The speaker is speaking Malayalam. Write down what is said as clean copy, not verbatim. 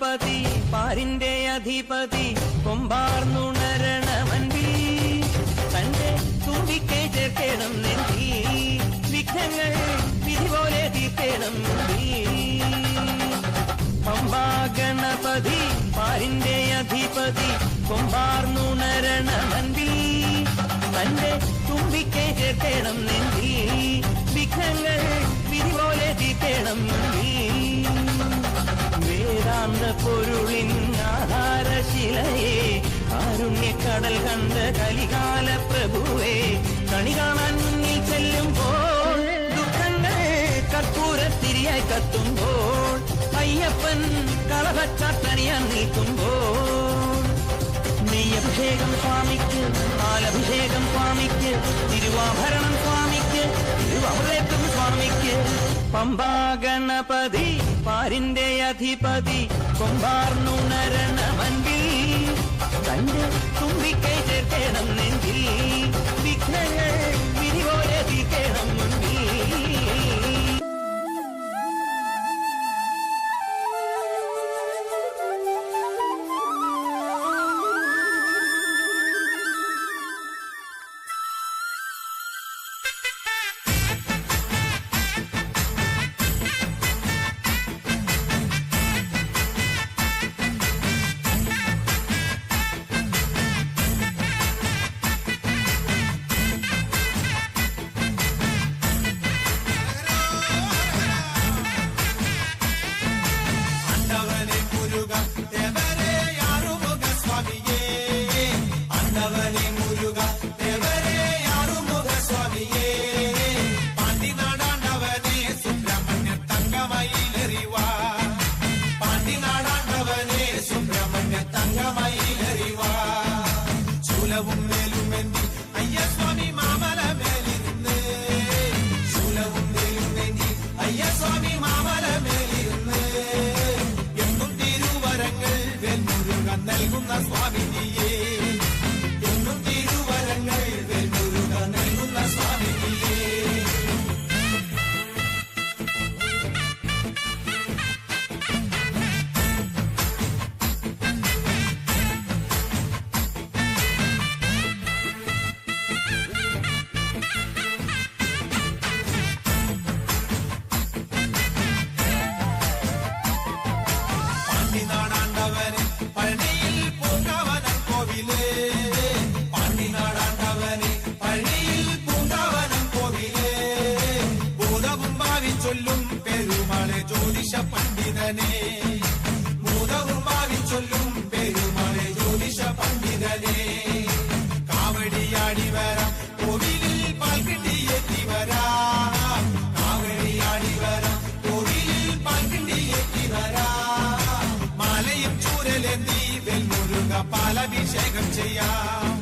ഗണപതി പാരിന്റെ അധിപതി കൊമ്പാർന്നുണരണമൻപി തന്റെ തുമ്പിക്കൈ ചേർക്കണം നെഞ്ചി വിഘ്നങ്ങൾ വിധി പോലെ തീർക്കണം പമ്പാ ഗണപതി പാരിന്റെ അധിപതി കൊമ്പാർന്നുണരണമൻപി തന്റെ തുമ്പിക്കൈ ചേർക്കണം നെഞ്ചി വിഘ്നങ്ങൾ വിധി പോലെ തീർക്കണം വേദാന്ത പൊരുളിൻ ആധാരശിലയെ കാരുണ്യക്കടൽ കണ്ട കലികാല പ്രഭുവേ കണി കാണാൻ മുന്നിൽ ചെല്ലുമ്പോൾ ദുഃഖങ്ങൾ കർപ്പൂരത്തിരിയായി കത്തുമ്പോൾ അയ്യപ്പൻ കളഭച്ചാട്ടണിയാൻ നിൽക്കുമ്പോൾ നെയ്യഭിഷേകം സ്വാമിക്ക് പാലഭിഷേകം സ്വാമിക്ക് തിരുവാഭരണം സ്വാമിക്ക് തിരുവമൃതം സ്വാമിക്ക് പമ്പാ ഗണപതി പാരിന്റെ അധിപതി കൊമ്പാർന്നുണരണമൻപിൽ തന്റെ തുമ്പിക്കൈ ചേർക്കണം നെഞ്ചിൽ വിഘ്നങ്ങൾ വിധി പോലെ തീർക്കണം മുൻപിൽ ചൊല്ലും പെരുമാളെ ജ്യോതിഷ പണ്ഡിതനെ ഭൂതവും ഭാവി ചൊല്ലും പെരുമാളെ ജ്യോതിഷ പണ്ഡിതനെ കാവടിയാടി വരാം കോവിലിൽ പാൽക്കിണ്ടിയെത്തി വരാം കാവടിയാടി വരാം കോവിലിൽ പാൽക്കിണ്ടിയെത്തി വരാം മാലയും ചൂരലെന്തി വെൽമുരുക പാലഭിഷേകം ചെയ്യാം